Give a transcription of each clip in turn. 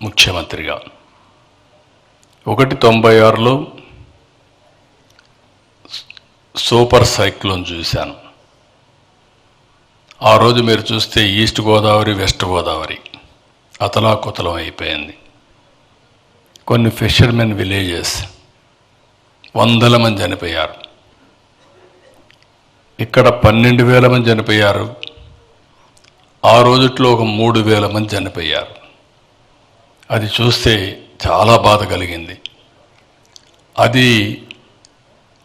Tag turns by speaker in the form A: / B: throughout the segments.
A: ముఖ్యమంత్రిగా. 1996లో super cyclone చూశాను. ఆ రోజు మీరు చూస్తే ఈస్ట్ గోదావరి, వెస్ట్ గోదావరి అతలాకుతలం అయిపోయింది. కొన్ని ఫిషర్మెన్ విలేజెస్ వందల మంది చనిపోయారు. ఇక్కడ 12,000 మంది చనిపోయారు. ఆ రోజుట్లో ఒక 3,000 మంది చనిపోయారు. అది చూస్తే చాలా బాధ కలిగింది. అది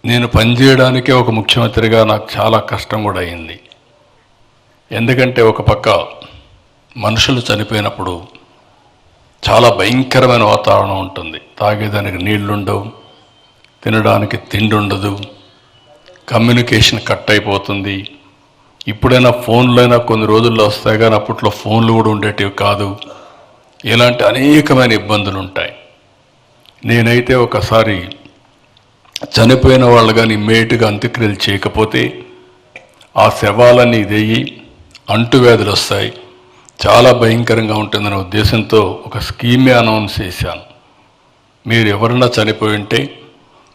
A: నేను పనిచేయడానికే ఒక ముఖ్యమంత్రిగా నాకు చాలా కష్టం కూడా అయింది. ఎందుకంటే ఒక పక్క మనుషులు చనిపోయినప్పుడు చాలా భయంకరమైన వాతావరణం ఉంటుంది. తాగేదానికి నీళ్లుండవు, తినడానికి తిండి ఉండదు, కమ్యూనికేషన్ కట్ అయిపోతుంది. ఇప్పుడైనా ఫోన్లు అయినా కొన్ని రోజుల్లో వస్తాయి, కానీ అప్పట్లో ఫోన్లు కూడా ఉండేటివి కాదు. ఇలాంటి అనేకమైన ఇబ్బందులు ఉంటాయి. నేనైతే ఒకసారి చనిపోయిన వాళ్ళు కానీ ఇమ్మీడియట్గా అంత్యక్రియలు చేయకపోతే ఆ శవాలన్నీ ఇదయ్యి అంటువ్యాధులు వస్తాయి, చాలా భయంకరంగా ఉంటుందనే ఉద్దేశంతో ఒక స్కీమే అనౌన్స్ చేశాను. మీరు ఎవరన్నా చనిపోయి ఉంటే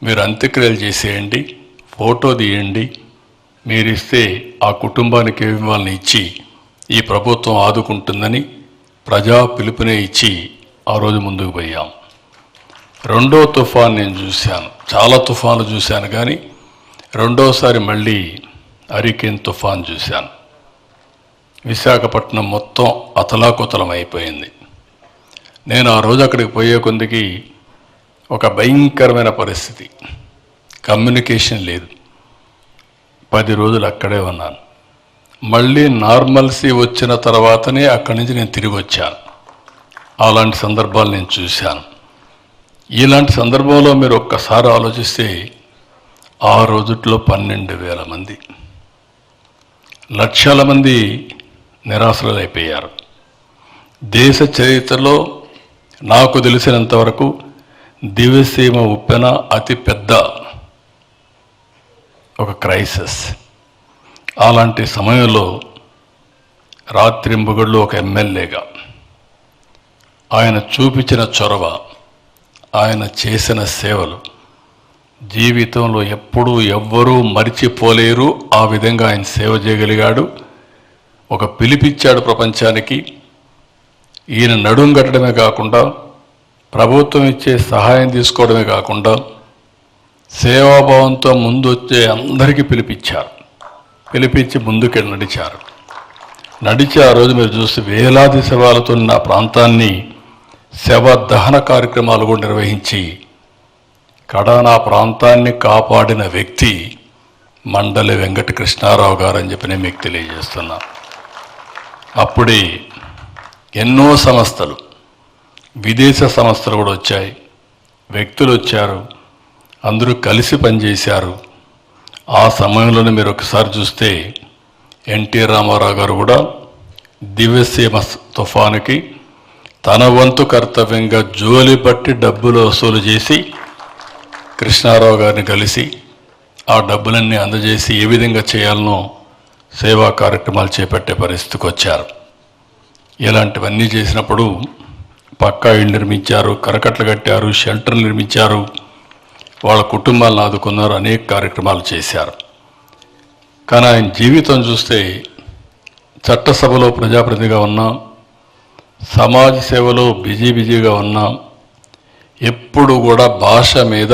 A: మీరు అంత్యక్రియలు చేసేయండి, ఫోటో తీయండి, మీరు ఇస్తే ఆ కుటుంబానికి వాళ్ళని ఇచ్చి ఈ ప్రభుత్వం ఆదుకుంటుందని ప్రజా పిలుపునే ఇచ్చి ఆ రోజు ముందుకు పోయాం. రెండో తుఫాన్ నేను చూశాను, చాలా తుఫాన్లు చూశాను, కానీ రెండోసారి మళ్ళీ హరికేన్ తుఫాన్ చూశాను. విశాఖపట్నం మొత్తం అతలాకుతలం అయిపోయింది. నేను ఆ రోజు అక్కడికి పోయే కొందికి ఒక భయంకరమైన పరిస్థితి, కమ్యూనికేషన్ లేదు. 10 రోజులు అక్కడే ఉన్నాను. మళ్ళీ నార్మల్సీ వచ్చిన తర్వాతనే అక్కడి నుంచి నేను తిరిగి వచ్చాను. అలాంటి సందర్భాలు నేను చూశాను. ఇలాంటి సందర్భంలో మీరు ఒక్కసారి ఆలోచిస్తే ఆ రోజుట్లో 12,000 మంది, లక్షల మంది నిరాశ్రులైపోయారు. దేశ చరిత్రలో నాకు తెలిసినంతవరకు దివిసీమ ఉప్పెన అతి పెద్ద ఒక క్రైసిస్. అలాంటి సమయంలో రాత్రింబగళ్ళు ఒక ఎమ్మెల్యేగా ఆయన చూపించిన చొరవ, ఆయన చేసిన సేవలు జీవితంలో ఎప్పుడూ ఎవ్వరూ మరిచిపోలేరు. ఆ విధంగా ఆయన సేవ చేయగలిగాడు. ఒక పిలిపిచ్చాడు ప్రపంచానికి. ఈయన నడుం కట్టడమే కాకుండా, ప్రభుత్వం ఇచ్చే సహాయం తీసుకోవడమే కాకుండా, సేవాభావంతో ముందు వచ్చే అందరికీ పిలిపించి ముందుకు నడిచి ఆ రోజు మీరు చూస్తే వేలాది శవాలతో ఉన్న ప్రాంతాన్ని శవ దహన కార్యక్రమాలు కూడా నిర్వహించి కడానా ప్రాంతాన్ని కాపాడిన వ్యక్తి మండలి వెంకట కృష్ణారావు గారు అని చెప్పి నేను మీకు తెలియజేస్తున్నా. అప్పుడే ఎన్నో సంస్థలు, విదేశ సంస్థలు కూడా వచ్చాయి, వ్యక్తులు వచ్చారు, అందరూ కలిసి పనిచేశారు. ఆ సమయంలోనే మీరు ఒకసారి చూస్తే ఎన్టీ రామారావు గారు కూడా దివ్యసీమ తుఫానుకి తన వంతు కర్తవ్యంగా జోలి పట్టి డబ్బులు వసూలు చేసి కృష్ణారావు గారిని కలిసి ఆ డబ్బులన్నీ అందజేసి ఏ విధంగా చేయాలనో సేవా కార్యక్రమాలు చేపట్టే పరిస్థితికి వచ్చారు. ఇలాంటివన్నీ చేసినప్పుడు పక్కా ఇళ్ళు నిర్మించారు, కరకట్లు కట్టారు, షెల్టర్లు నిర్మించారు, వాళ్ళ కుటుంబాలను ఆదుకున్నారు, అనేక కార్యక్రమాలు చేశారు. కానీ ఆయన జీవితం చూస్తే చట్టసభలో ప్రజాప్రతినిధిగా ఉన్నాం, సమాజ సేవలో బిజీగా ఉన్నాం, ఎప్పుడు కూడా భాష మీద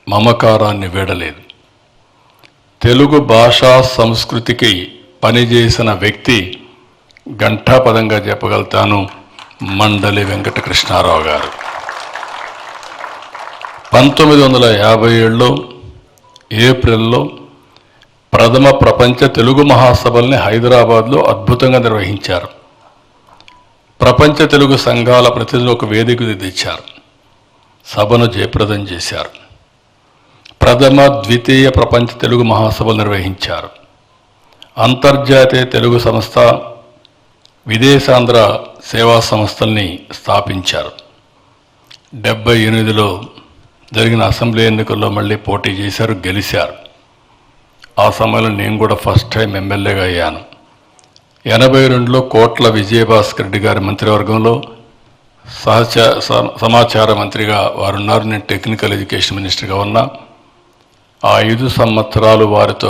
A: మమకారాన్ని వీడలేదు. తెలుగు భాషా సంస్కృతికి పనిచేసిన వ్యక్తి ఘంటాపదంగా చెప్పగలుగుతాను, మండలి వెంకట కృష్ణారావు గారు. 1957లో ఏప్రిల్లో ప్రథమ ప్రపంచ తెలుగు మహాసభల్ని హైదరాబాద్లో అద్భుతంగా నిర్వహించారు. ప్రపంచ తెలుగు సంఘాల ప్రతినిధులు ఒక వేదికకు తెచ్చారు, సభను జయప్రదం చేశారు. ప్రథమ ద్వితీయ ప్రపంచ తెలుగు మహాసభలు నిర్వహించారు. అంతర్జాతీయ తెలుగు సంస్థ, విదేశాంధ్ర సేవా సంస్థల్ని స్థాపించారు. 78లో జరిగిన అసెంబ్లీ ఎన్నికల్లో మళ్ళీ పోటీ చేశారు, గెలిచారు. ఆ సమయంలో నేను కూడా ఫస్ట్ టైం ఎమ్మెల్యేగా అయ్యాను. 82లో కోట్ల విజయభాస్కర్ రెడ్డి గారి మంత్రివర్గంలో సమాచార మంత్రిగా వారు ఉన్నారు. నేను టెక్నికల్ ఎడ్యుకేషన్ మినిస్టర్గా ఉన్నా. ఆ 5 సంవత్సరాలు వారితో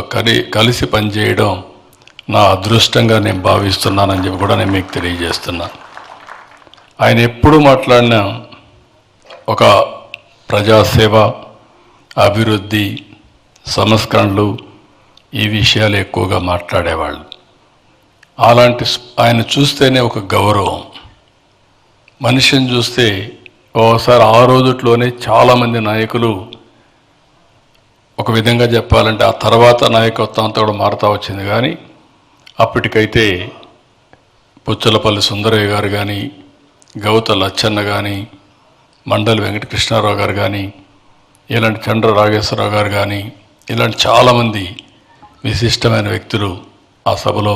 A: కలిసి పనిచేయడం నా అదృష్టంగా నేను భావిస్తున్నానని చెప్పి కూడా నేను మీకు తెలియజేస్తున్నా. ఆయన ఎప్పుడు మాట్లాడినా ఒక ప్రజాసేవ, అభివృద్ధి, సంస్కరణలు ఈ విషయాలు ఎక్కువగా మాట్లాడేవాళ్ళు. అలాంటి ఆయన చూస్తేనే ఒక గౌరవం. మనిషిని చూస్తే ఓసారి ఆ రోజుట్లోనే చాలామంది నాయకులు ఒక విధంగా చెప్పాలంటే ఆ తర్వాత నాయకత్వం అంతా కూడా మారుతూ వచ్చింది. కానీ అప్పటికైతే పుచ్చలపల్లి సుందరయ్య గారు కానీ, గౌత లచ్చన్న కానీ, మండలి వెంకటకృష్ణారావు గారు కానీ, ఇలాంటి చండ్ర రాగేశ్వరరావు గారు కానీ, ఇలాంటి చాలామంది విశిష్టమైన వ్యక్తులు ఆ సభలో